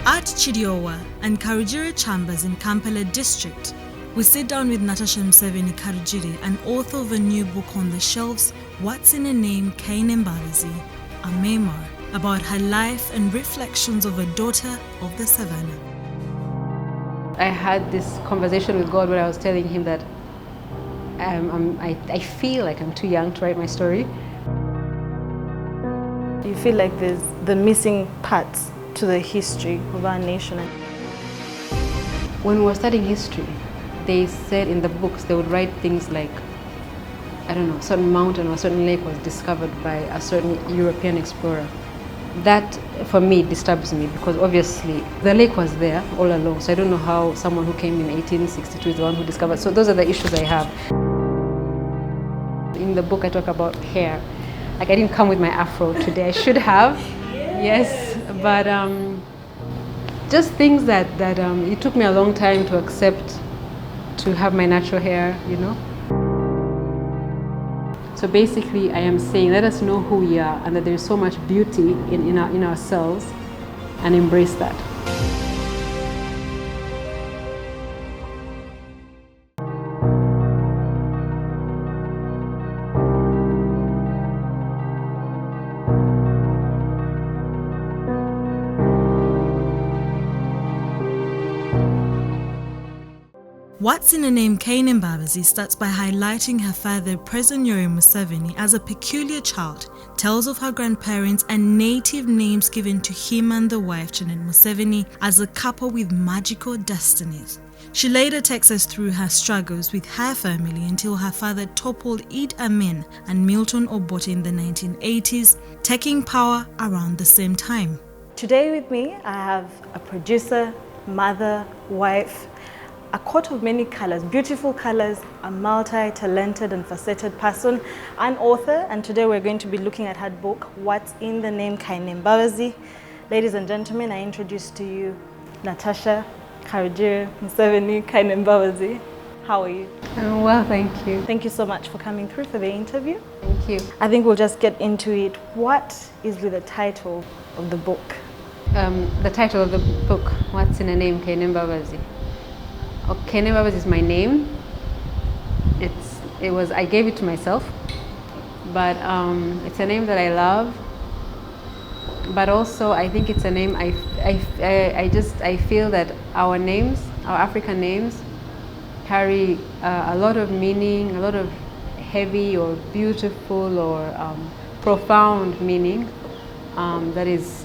At Chidiowa and Karujiri Chambers in Kampala district, we sit down with Natasha Museveni Karujiri, an author of a new book on the shelves, What's in a Name, Kaneimbabazi, a memoir about her life and reflections of a daughter of the savannah. I had this conversation with God where I was telling him that I feel like I'm too young to write my story. You feel like there's the missing parts to the history of our nation. When we were studying history, they said in the books they would write things like, I don't know, a certain mountain or a certain lake was discovered by a certain European explorer. That, for me, disturbs me because obviously the lake was there all along. So I don't know how someone who came in 1862 is the one who discovered. So those are the issues I have. In the book I talk about hair. Like I didn't come with my afro today. I should have, yes. But just things that it took me a long time to accept to have my natural hair, you know. So basically I am saying, let us know who we are and that there is so much beauty in ourselves and embrace that. What's in a Name, Kaneimbabazi starts by highlighting her father, President Museveni, as a peculiar child, tells of her grandparents and native names given to him and the wife, Janet Museveni, as a couple with magical destinies. She later takes us through her struggles with her family until her father toppled Idi Amin and Milton Obote in the 1980s, taking power around the same time. Today with me, I have a producer, mother, wife, a coat of many colors, beautiful colors, a multi-talented and faceted person, an author, and today we're going to be looking at her book, What's in the Name, Kaneimbabazi. Ladies and gentlemen, I introduce to you Natasha Karujiri Museveni Kaneimbabazi. How are you? I'm well, thank you. Thank you so much for coming through for the interview. Thank you. I think we'll just get into it. What is with the title of the book? The title of the book, What's in a Name, Kaneimbabazi. Kaneimbabazi is my name. I gave it to myself, but it's a name that I love. But also, I think it's a name I feel that our names, our African names, carry a lot of meaning, a lot of heavy or beautiful or profound meaning that is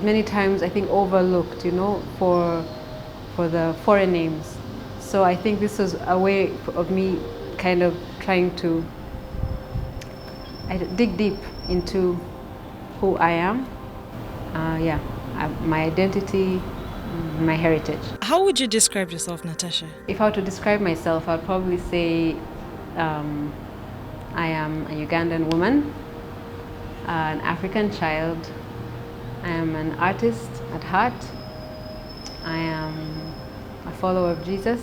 many times I think overlooked, you know, for the foreign names. So I think this was a way of me kind of trying to dig deep into who I am, my identity, my heritage. How would you describe yourself, Natasha? If I were to describe myself, I'd probably say I am a Ugandan woman, an African child. I am an artist at heart. I am a follower of Jesus.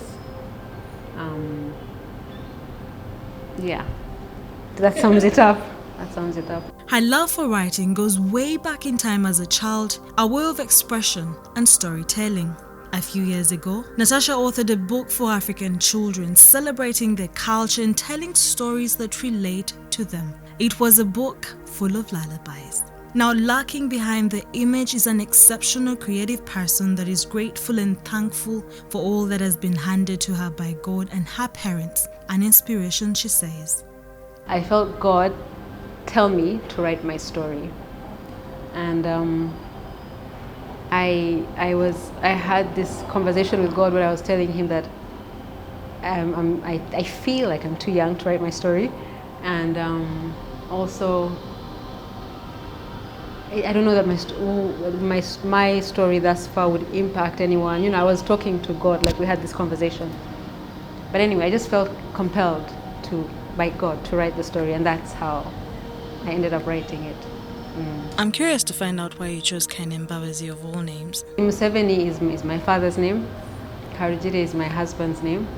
That sums it up. Her love for writing goes way back in time as a child, a way of expression and storytelling. A few years ago, Natasha authored a book for African children celebrating their culture and telling stories that relate to them. It was a book full of lullabies. Now, lurking behind the image is an exceptional creative person that is grateful and thankful for all that has been handed to her by God and her parents, an inspiration, she says. I felt God tell me to write my story, and I had this conversation with God where I was telling him that I feel like I'm too young to write my story, and also I don't know that my story thus far would impact anyone. You know, I was talking to God, like we had this conversation. But anyway, I just felt compelled by God to write the story, and that's how I ended up writing it. I'm curious to find out why you chose Kaneimbabazi of all names. Museveni is my father's name. Karujiri is my husband's name.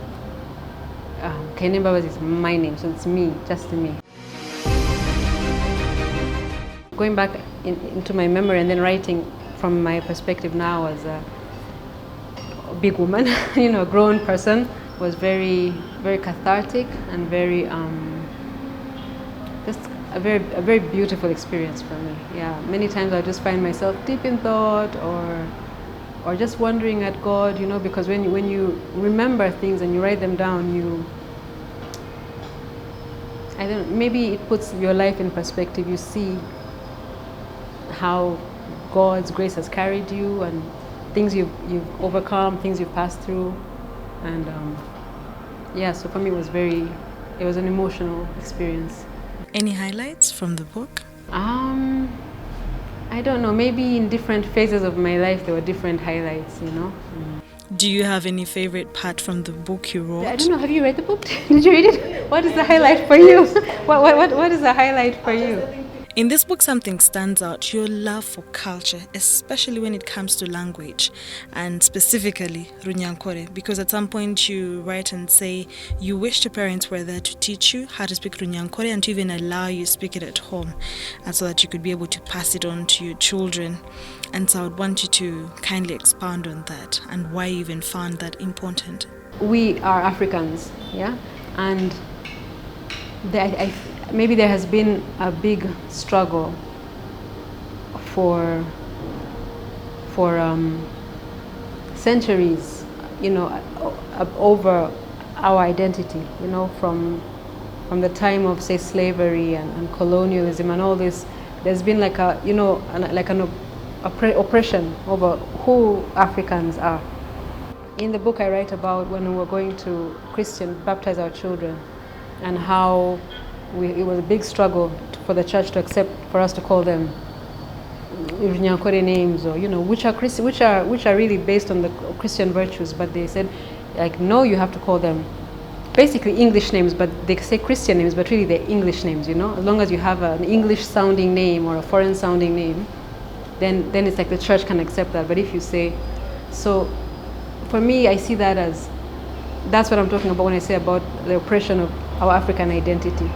Kaneimbabazi is my name, so it's me, just me. Going back into my memory and then writing from my perspective now as a big woman, a grown person, was very, very cathartic and very, just a very beautiful experience for me. Yeah, many times I just find myself deep in thought or just wondering at God, because when you remember things and you write them down, I don't know, maybe it puts your life in perspective. You see how God's grace has carried you and things you've overcome, things you've passed through, and so for me it was an emotional experience. Any highlights from the book? I don't know, maybe in different phases of my life there were different highlights, Do you have any favorite part from the book you wrote? I don't know, have you read the book? Did you read it? What is the highlight for you? What is the highlight for you? In this book, something stands out: your love for culture, especially when it comes to language, and specifically Runyankore, because at some point you write and say you wish your parents were there to teach you how to speak Runyankore and to even allow you to speak it at home, and so that you could be able to pass it on to your children. And so I would want you to kindly expound on that and why you even found that important. We are Africans, yeah, and maybe there has been a big struggle for centuries, over our identity, from the time of, say, slavery and colonialism and all this. There's been like an oppression over who Africans are. In the book I write about when we were going to baptize our children, and how it was a big struggle for the church to accept for us to call them Runyankore names, or which are really based on the Christian virtues, but they said, like, no, you have to call them basically English names, but they say Christian names, but really they're English names, as long as you have an English sounding name or a foreign sounding name, then it's like the church can accept that. But if you say, so for me, I see that's what I'm talking about when I say about the oppression of our African identity.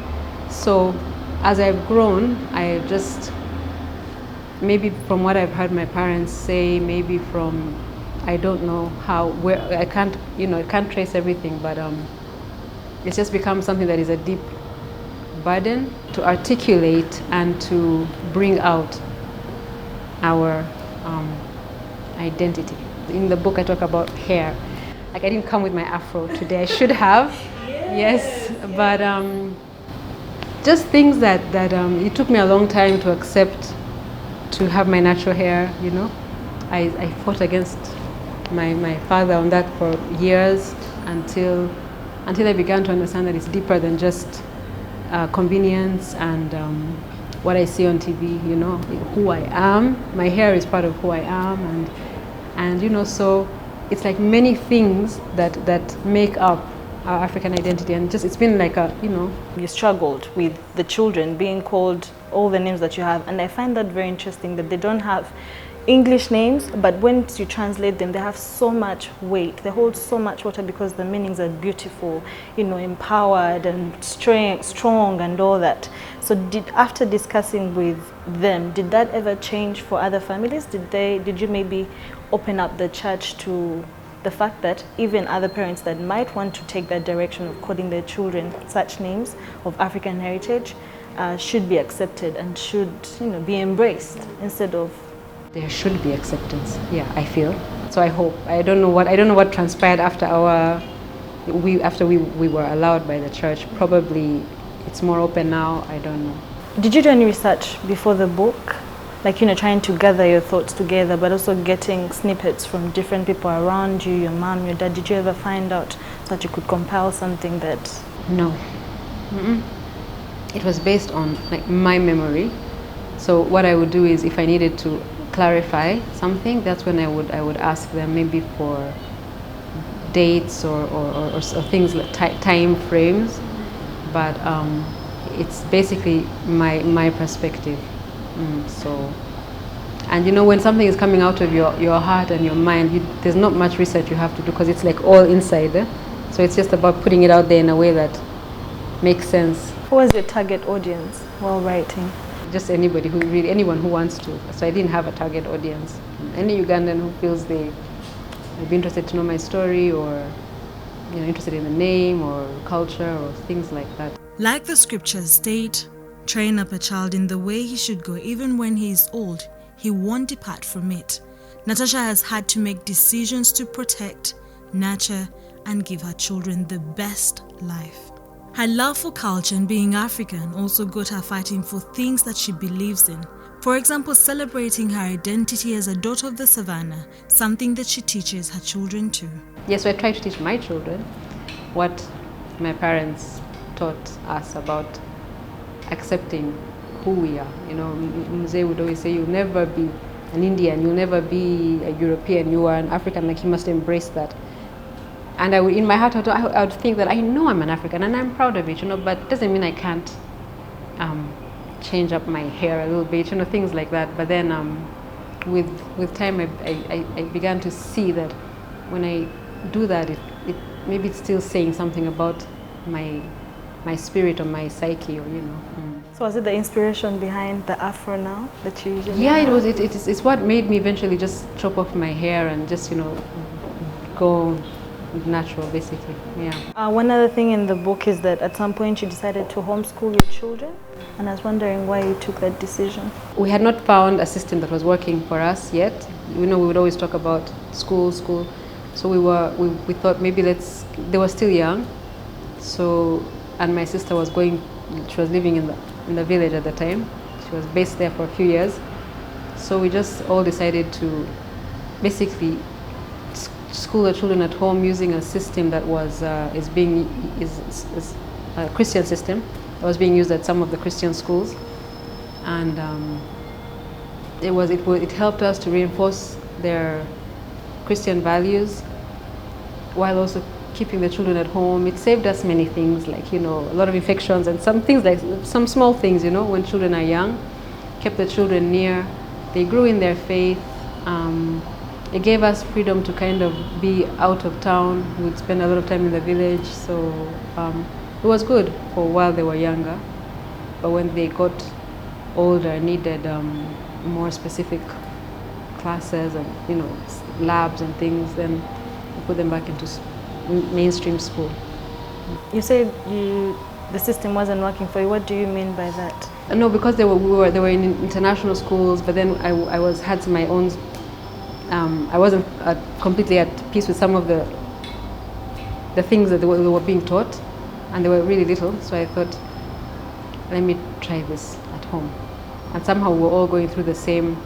So as I've grown, I just, maybe from what I've heard my parents say, maybe from, I don't know where, I can't trace everything, but it's just become something that is a deep burden to articulate and to bring out our identity. In the book I talk about hair. Like, I didn't come with my afro today. I should have, yes, but just things that it took me a long time to accept, to have my natural hair, I fought against my father on that for years until I began to understand that it's deeper than just convenience and what I see on TV, who I am. My hair is part of who I am, and so it's like many things that make up our African identity, and it's been like You struggled with the children being called all the names that you have, and I find that very interesting that they don't have English names, but once you translate them, they have so much weight. They hold so much water because the meanings are beautiful, empowered and strong and all that. So after discussing with them, did that ever change for other families? Did you maybe open up the church to the fact that even other parents that might want to take that direction of calling their children such names of African heritage should be accepted and should be embraced instead of... There should be acceptance. Yeah, I feel. So I hope. I don't know what transpired after we were allowed by the church. Probably it's more open now. I don't know. Did you do any research before the book? Like, trying to gather your thoughts together, but also getting snippets from different people around you, your mom, your dad. Did you ever find out so that you could compile something that... No. It was based on my memory. So what I would do is, if I needed to clarify something, that's when I would ask them, maybe for dates or things like time frames. But it's basically my perspective. And when something is coming out of your heart and your mind, there's not much research you have to do, because it's like all inside there. So it's just about putting it out there in a way that makes sense. Who was your target audience while writing? just anybody who really, anyone who wants to. So I didn't have a target audience. Any Ugandan who feels they would be interested to know my story, or interested in the name or culture or things like that. Like the scriptures state, train up a child in the way he should go, even when he is old, he won't depart from it. Natasha has had to make decisions to protect, nurture, and give her children the best life. Her love for culture and being African also got her fighting for things that she believes in. For example, celebrating her identity as a daughter of the savannah, something that she teaches her children too. Yes, so I try to teach my children what my parents taught us about accepting who we are. Mzee would always say, you'll never be an Indian, you'll never be a European, you are an African, like you must embrace that. And in my heart, I would think that I know I'm an African and I'm proud of it, but it doesn't mean I can't change up my hair a little bit, things like that. But then with time, I began to see that when I do that, maybe it's still saying something about my spirit or my psyche, So was it the inspiration behind the afro now that you usually Yeah, have? it was. It's what made me eventually just chop off my hair and just go natural, basically. Yeah. One other thing in the book is that at some point you decided to homeschool your children, and I was wondering why you took that decision. We had not found a system that was working for us yet. We would always talk about school. So we thought maybe they were still young. So, and my sister she was living in the village at the time. She was based there for a few years. So we just all decided to basically school the children at home using a system that was a Christian system that was being used at some of the Christian schools, and it helped us to reinforce their Christian values while also keeping the children at home. It saved us many things, like a lot of infections and some things, like some small things, when children are young. Kept the children near, they grew in their faith. It gave us freedom to kind of be out of town. We'd spend a lot of time in the village, so it was good for while they were younger. But when they got older, needed more specific classes and labs and things, then we put them back into mainstream school. You said the system wasn't working for you. What do you mean by that? No, because they were in international schools, but then I had my own. I wasn't completely at peace with some of the things that they were being taught, and they were really little. So I thought, let me try this at home. And somehow we were all going through the same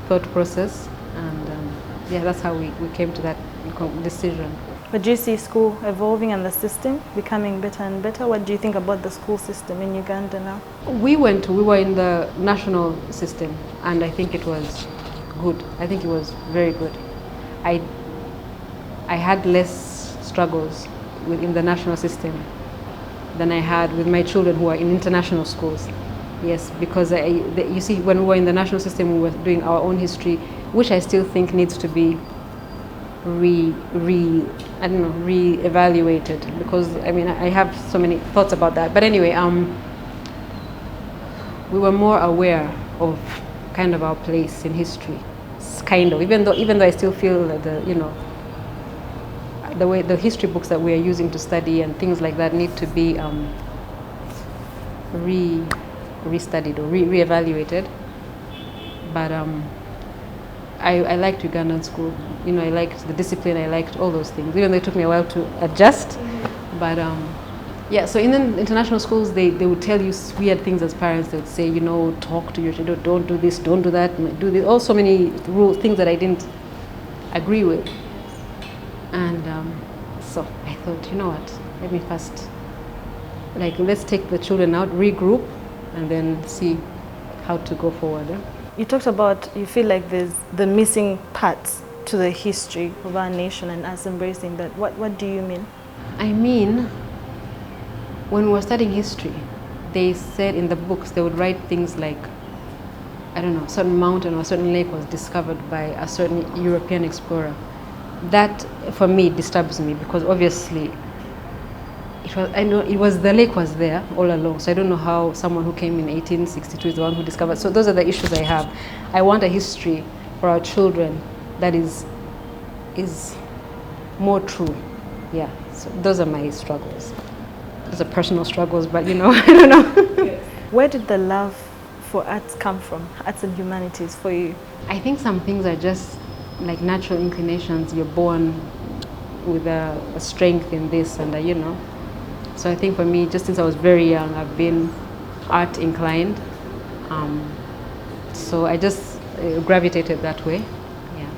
thought process, and that's how we came to that decision. But do you see school evolving and the system becoming better and better? What do you think about the school system in Uganda now? We were in the national system, and I think it was good. I think it was very good. I had less struggles in the national system than I had with my children who are in international schools. Yes, because you see, when we were in the national system, we were doing our own history, which I still think needs to be re-evaluated, because I have so many thoughts about that. But anyway, we were more aware of kind of our place in history, kind of, even though I still feel that the way the history books that we are using to study and things like that need to be restudied or re-evaluated. But I liked Ugandan school. I liked the discipline. I liked all those things. Even though it took me a while to adjust. But so in the international schools, they would tell you weird things as parents. They would say, talk to your children, don't do this, don't do that, do this. All so many things that I didn't agree with. And so I thought, what? Let me first, let's take the children out, regroup, and then see how to go forward. You talked about, you feel like there's the missing parts to the history of our nation and us embracing that. What do you mean? I mean, when we were studying history, they said in the books, they would write things like, I don't know, a certain mountain or a certain lake was discovered by a certain European explorer. That, for me, disturbs me, because obviously I know it was, the lake was there all along, so I don't know how someone who came in 1862 is the one who discovered. So those are the issues I have. I want a history for our children that is more true. Yeah, so those are my struggles. Those are personal struggles, but you know, I don't know. Where did the love for arts come from, arts and humanities for you? I think some things are just like natural inclinations. You're born with a strength in this, and you know. So I think for me, just since I was very young, I've been art inclined. So I just gravitated that way. Yeah.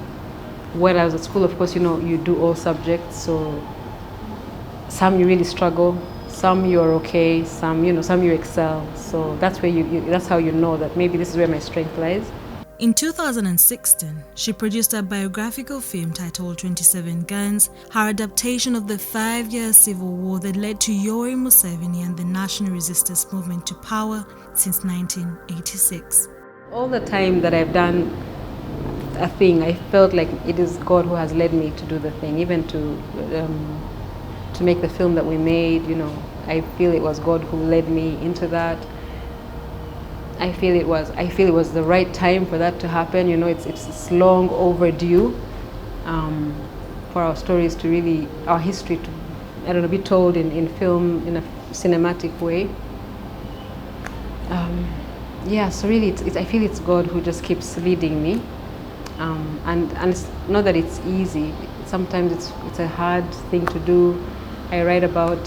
When I was at school, of course, you know, you do all subjects. So some you really struggle, some you're okay, some you excel. So that's where that's how you know that maybe this is where my strength lies. In 2016, she produced a biographical film titled 27 Guns, her adaptation of the 5-year civil war that led to Yoweri Museveni and the national resistance movement to power since 1986. All the time that I've done a thing, I felt like it is God who has led me to do the thing, even to make the film that we made. You know, I feel it was God who led me into that. I feel it was the right time for that to happen. You know, it's long overdue for our stories to really, our history to, I don't know, be told in film in a cinematic way. Yeah, so really, I feel it's God who just keeps leading me, and it's not that it's easy. Sometimes it's a hard thing to do. I write about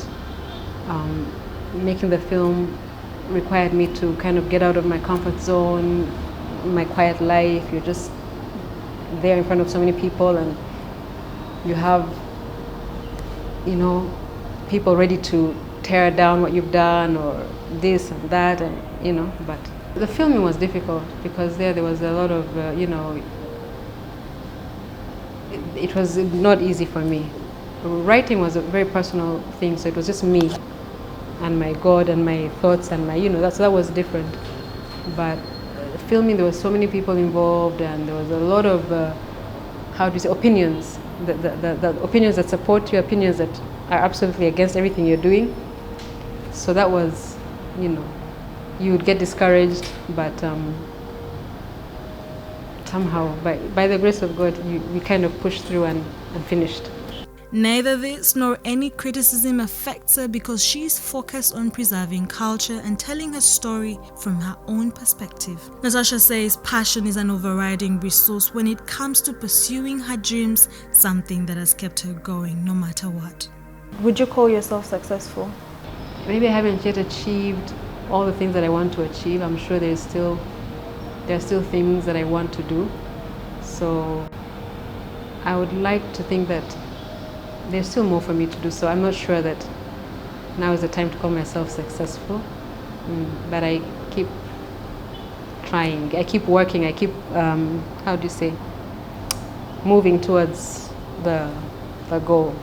making the film required me to kind of get out of my comfort zone, my quiet life. You're just there in front of so many people, and you have, you know, people ready to tear down what you've done or this and that, and you know. But the filming was difficult because there was a lot of, you know, it was not easy for me. Writing was a very personal thing, so it was just me and my God and my thoughts and my, you know, that was different. But filming, there were so many people involved, and there was a lot of, how do you say, opinions. The opinions that support you, opinions that are absolutely against everything you're doing. So that was, you know, you would get discouraged, but somehow, by the grace of God, we kind of pushed through and finished. Neither this nor any criticism affects her because she's focused on preserving culture and telling her story from her own perspective. Natasha says passion is an overriding resource when it comes to pursuing her dreams, something that has kept her going no matter what. Would you call yourself successful? Maybe I haven't yet achieved all the things that I want to achieve. I'm sure there are still things that I want to do. So I would like to think that there's still more for me to do, so I'm not sure that now is the time to call myself successful. But I keep trying, I keep working, I keep, how do you say, moving towards the goal.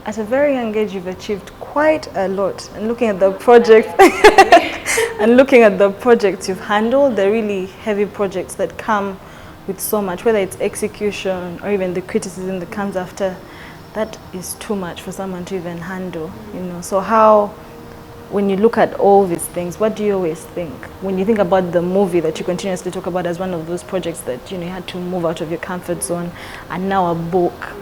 At a very young age, you've achieved quite a lot. And looking at the project, and looking at the projects you've handled, the really heavy projects that come with so much, whether it's execution or even the criticism that comes after, that is too much for someone to even handle, you know. So how, when you look at all these things, what do you always think? When you think about the movie that you continuously talk about as one of those projects that, you know, you had to move out of your comfort zone, and now a book,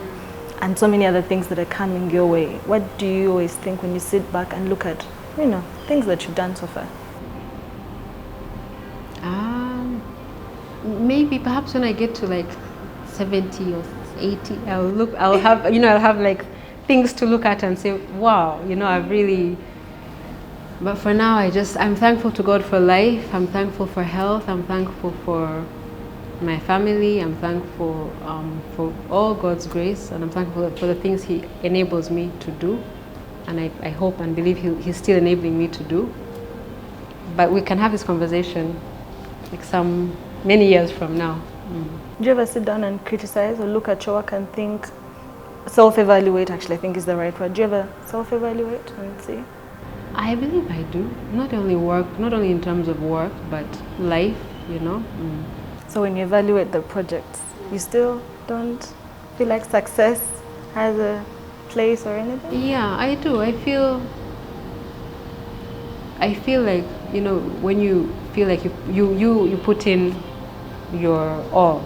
and so many other things that are coming your way, what do you always think when you sit back and look at, you know, things that you've done so far? Maybe perhaps when I get to like 70 or 80, I'll have like things to look at and say, wow, you know, I've really. But for now, I'm thankful to God for life. I'm thankful for health. I'm thankful for my family. I'm thankful for all God's grace, and I'm thankful for the things He enables me to do, and I hope and believe He's still enabling me to do. But we can have this conversation like many years from now. Do you ever sit down and criticize or look at your work and think, self-evaluate actually I think is the right word. Do you ever self-evaluate and see? I believe I do. Not only work, not only in terms of work, but life, you know. So when you evaluate the projects, you still don't feel like success has a place or anything? Yeah, I do. I feel like, you know, when you feel like you put in your all,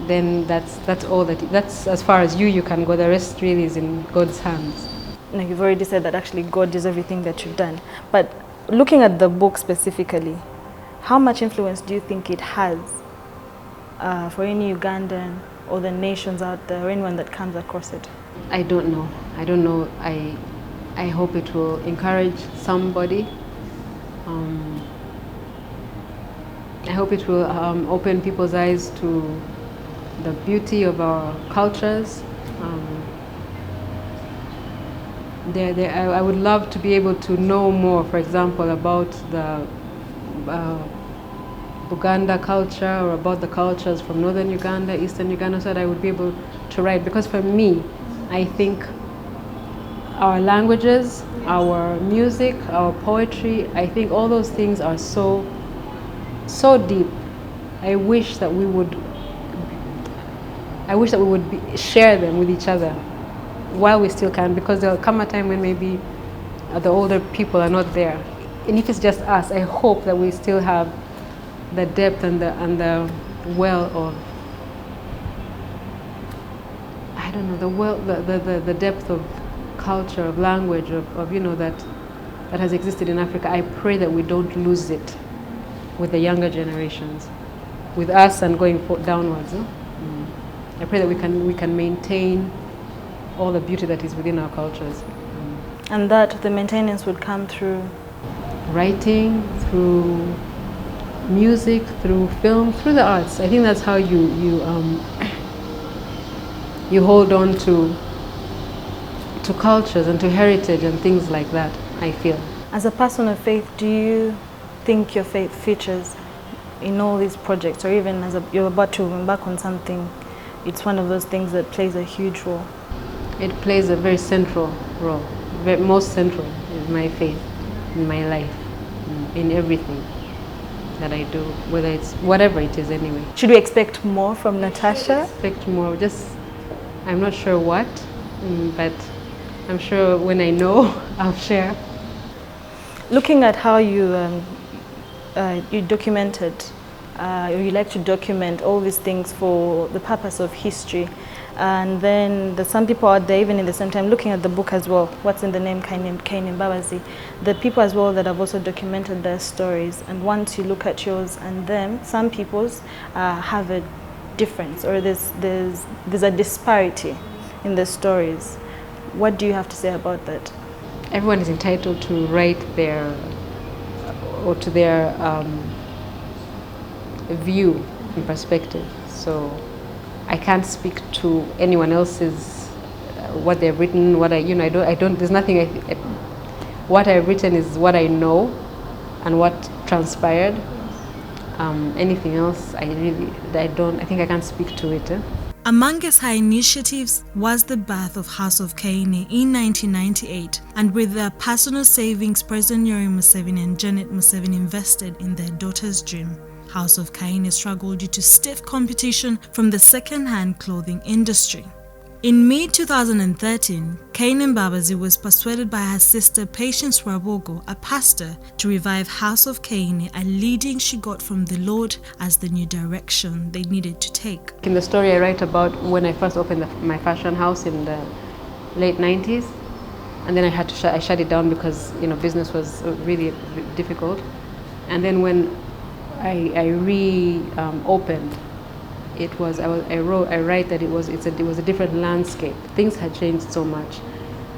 then that's all that's as far as you can go. The rest really is in God's hands. Now, you've already said that actually God is everything that you've done. But looking at the book specifically, how much influence do you think it has for any Ugandan or the nations out there or anyone that comes across it? I don't know. I don't know. I hope it will encourage somebody. I hope it will open people's eyes to the beauty of our cultures. I would love to be able to know more, for example, about the Buganda culture or about the cultures from northern Uganda, eastern Uganda, so that I would be able to write. Because for me, I think our languages, our music, our poetry, I think all those things are so deep. I wish that we would share them with each other while we still can, because there'll come a time when maybe the older people are not there. And if it's just us, I hope that we still have the depth and the well of, I don't know, the depth of culture, of language, of you know, that has existed in Africa. I pray that we don't lose it with the younger generations, with us and going downwards. I pray that we can maintain all the beauty that is within our cultures. And that the maintenance would come through Writing, through music, through film, through the arts. I think that's how you hold on to cultures and to heritage and things like that, I feel. As a person of faith, do you think your faith features in all these projects, or even as you're about to embark on something, it's one of those things that plays a huge role? It plays a very central role, most central in my faith, in my life, in everything that I do, whether it's whatever it is anyway. Should we expect more from Natasha? Expect more, I'm not sure what, but I'm sure when I know, I'll share. Looking at how you documented, or you like to document all these things for the purpose of history, and then there's some people out there, even in the same time, looking at the book as well, what's in the name, Kaneimbabazi, the people as well that have also documented their stories. And once you look at yours and them, some people's have a difference, or there's a disparity in the stories. What do you have to say about that? Everyone is entitled to write their view and perspective. So I can't speak to anyone else's what they've written. What I don't. There's nothing. What I've written is what I know, and what transpired. Anything else, I don't. I think I can't speak to it. Among its high initiatives was the birth of House of Kaine in 1998, and with their personal savings, President Museveni and Janet Museveni invested in their daughter's dream. House of Kaine struggled due to stiff competition from the second-hand clothing industry. In mid-2013, Kaneimbabazi was persuaded by her sister Patience Rabogo, a pastor, to revive House of Kaine, a leading she got from the Lord as the new direction they needed to take. In the story I write about when I first opened my fashion house in the late 90s, and then I shut it down because business was really difficult. And then when I reopened, I write that it was a different landscape. Things had changed so much.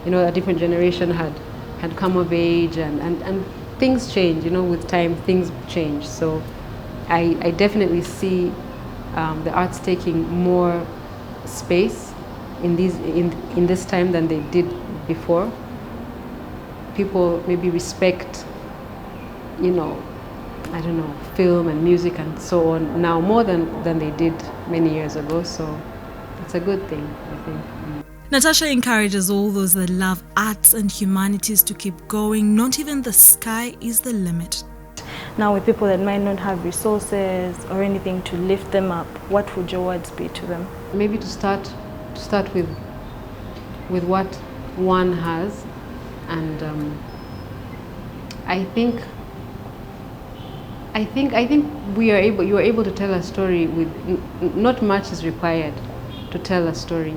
A different generation had come of age, and things change. With time, things change. So I definitely see the arts taking more space in this time than they did before. People maybe respect, I don't know, film and music and so on now more than they did many years ago. So it's a good thing, I think. Natasha encourages all those that love arts and humanities to keep going. Not even the sky is the limit. Now, with people that might not have resources or anything to lift them up, what would your words be to them? Maybe to start with with what one has, and I think you are able to tell a story with not much is required to tell a story.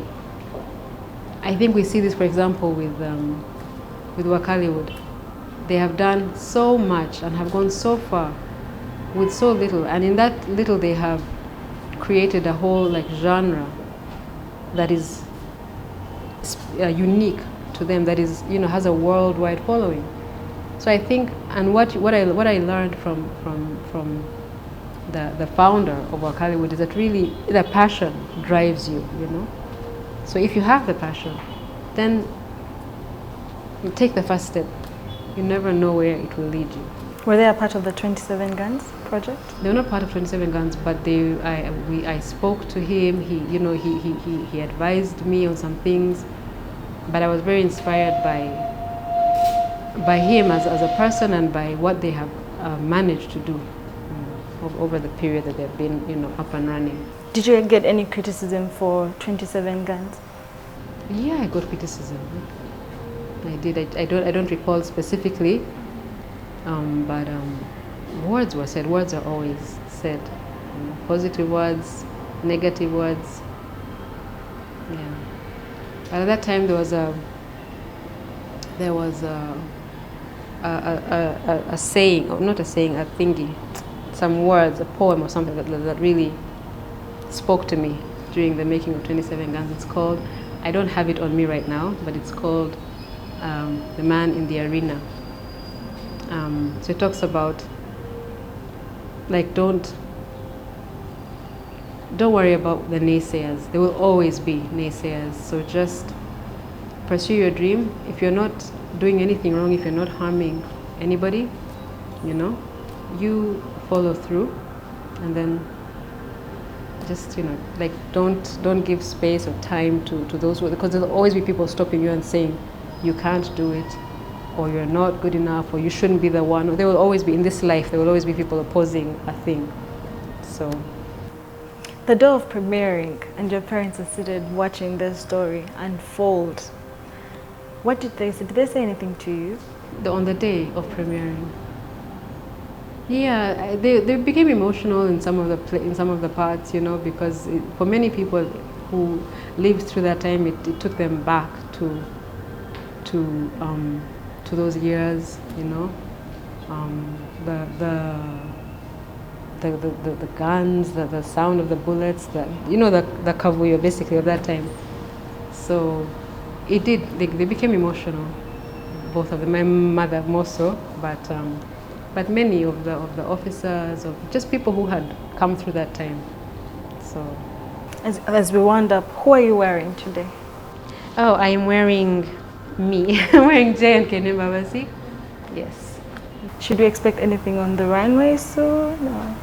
I think we see this, for example, with Wakaliwood. They have done so much and have gone so far with so little, and in that little they have created a whole like genre that is unique to them, that is, you know, has a worldwide following. So I think, and what I learned from the founder of Wakaliwood is that really the passion drives you, you know. So if you have the passion, then you take the first step. You never know where it will lead you. Were they a part of the 27 Guns project? They were not part of 27 Guns, but I spoke to him. He advised me on some things, but I was very inspired by him as a person and by what they have managed to do over the period that they've been, you know, up and running. Did you get any criticism for 27 Guns? Yeah, I got criticism. I did. I don't recall specifically, but words were said. Words are always said. You know, positive words, negative words. Yeah. But at that time there was a saying, or not a saying, a thingy, some words, a poem or something that really spoke to me during the making of 27 Guns. It's called, I don't have it on me right now, but it's called The Man in the Arena. So it talks about, like, don't worry about the naysayers. There will always be naysayers. So just pursue your dream. If you're not doing anything wrong, if you're not harming anybody, you know, you follow through, and then just, you know, like, don't give space or time to those, because there'll always be people stopping you and saying you can't do it, or you're not good enough, or you shouldn't be the one. There will always be, in this life, there will always be people opposing a thing. So the day of premiering, and your parents are seated watching this story unfold, what did they say? Did they say anything to you? On the day of premiering, yeah, they became emotional in some of the parts, you know, because for many people who lived through that time, it took them back to those years, you know, the guns, the sound of the bullets, the kavuyo basically of that time. So it did. They became emotional, both of them. My mother more so, but many of the officers, of just people who had come through that time. So as we wound up, who are you wearing today? Oh, I am wearing me. I'm wearing Jay and Kaneimbabazi. Yes. Should we expect anything on the runway soon? No.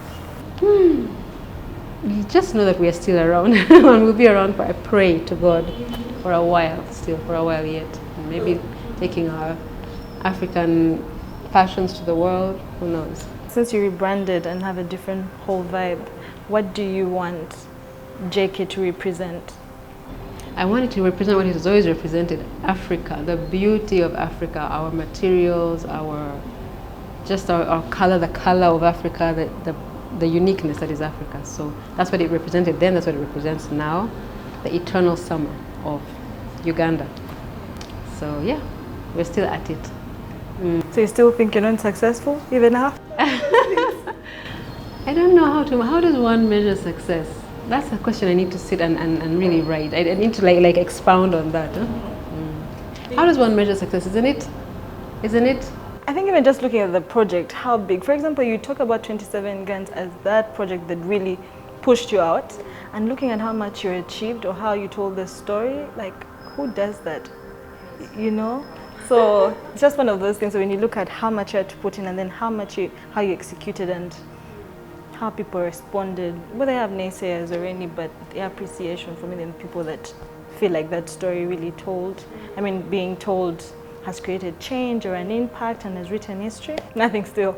You just know that we are still around, and we'll be around for, I pray to God, for a while yet. Maybe taking our African fashions to the world, who knows. Since you rebranded and have a different whole vibe, what do you want JK to represent? I wanted to represent what it has always represented, Africa, the beauty of Africa, our materials, our color, the color of Africa, the uniqueness that is Africa. So that's what it represented then, that's what it represents now, the eternal summer of Uganda. So yeah, we're still at it. So you still think you're not successful, even now? I don't know how does one measure success? That's a question I need to sit and really write. I need to like expound on that. Huh? How does one measure success? Isn't it? I think even just looking at the project, how big. For example, you talk about 27 Guns as that project that really pushed you out, and looking at how much you achieved or how you told the story, like, who does that? You know? So it's just one of those things when you look at how much you had to put in, and then how you executed and how people responded, whether they have naysayers or any, but the appreciation for many people that feel like that story really being told has created change or an impact and has written history. Nothing still.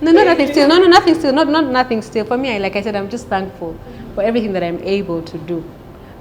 Nothing still. No, nothing still. Not nothing still. For me, like I said, I'm just thankful for everything that I'm able to do.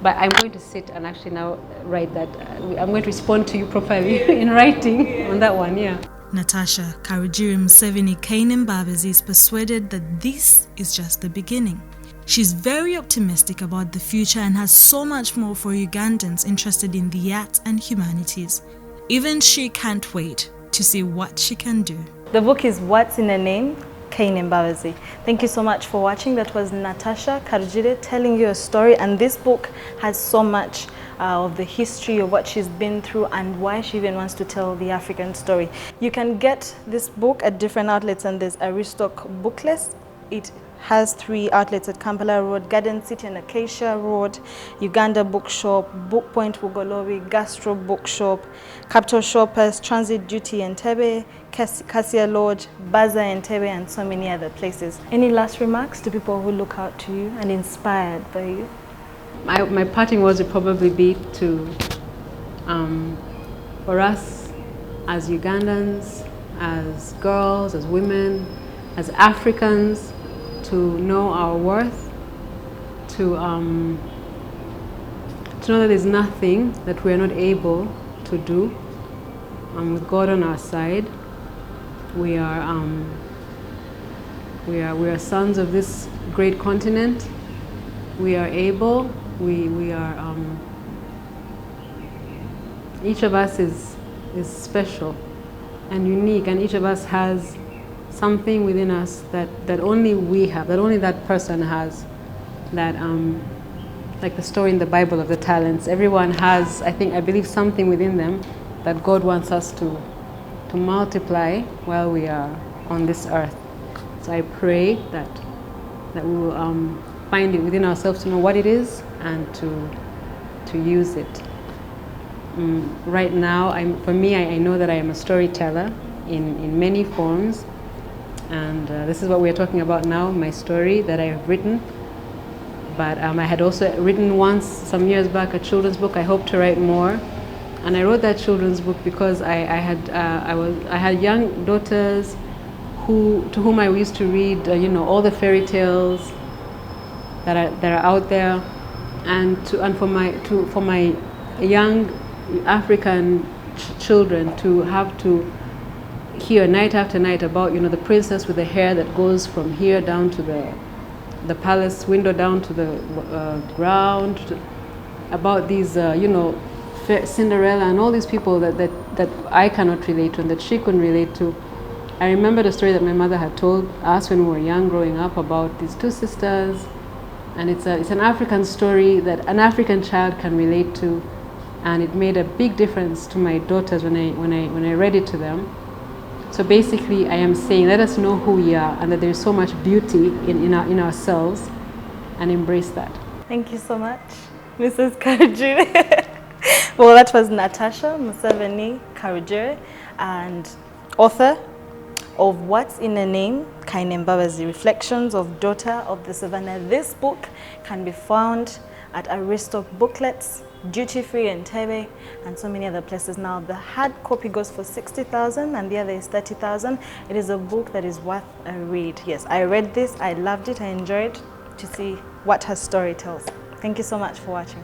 But I'm going to sit and actually now write that. I'm going to respond to you properly in writing on that one, yeah. Natasha Museveni Kaneimbabazi is persuaded that this is just the beginning. She's very optimistic about the future and has so much more for Ugandans interested in the arts and humanities. Even she can't wait to see what she can do. The book is What's in a Name? Kaneimbabazi. Thank you so much for watching. That was Natasha Karujire telling you a story, and this book has so much of the history of what she's been through and why she even wants to tell the African story. You can get this book at different outlets, and there's Aristoc Booklets. It has 3 outlets at Kampala Road, Garden City and Acacia Road, Uganda Bookshop, Book Point Wugolobi, Gastro Bookshop, Capital Shoppers, Transit Duty Entebbe, Cassia Lodge, Bazaar Entebbe, and so many other places. Any last remarks to people who look out to you and inspired by you? My parting words would probably be to, for us as Ugandans, as girls, as women, as Africans, to know our worth, to know that there's nothing that we are not able to do. With God on our side, we are sons of this great continent. We are able. We are. Each of us is special and unique, and each of us has something within us that only we have, that only that person has. That like the story in the Bible of the talents. Everyone has, I believe, something within them that God wants us to multiply while we are on this earth. So I pray that we will find it within ourselves to know what it is and to use it. Right now, for me, I know that I am a storyteller in many forms, and this is what we're talking about now, my story that I have written. But I had also written once, some years back, a children's book. I hope to write more. And I wrote that children's book because I had young daughters to whom I used to read, all the fairy tales that are out there, and for my young African children to have to hear night after night about the princess with the hair that goes from here down to the palace window down to the ground, about these Cinderella and all these people that I cannot relate to and that she couldn't relate to. I remember the story that my mother had told us when we were young, growing up, about these 2 sisters, and it's an African story that an African child can relate to, and it made a big difference to my daughters when I read it to them. So basically, I am saying, let us know who we are and that there is so much beauty in ourselves, and embrace that. Thank you so much, Mrs. Karujire. Well, that was Natasha Museveni Karujire, and author of What's in a Name? Kaneimbabazi, Reflections of Daughter of the Savannah. This book can be found at Aristoc Booklets, Duty Free Entebbe, and so many other places. Now, the hard copy goes for 60,000 and the other is 30,000. It is a book that is worth a read. Yes, I read this, I loved it, I enjoyed to see what her story tells. Thank you so much for watching.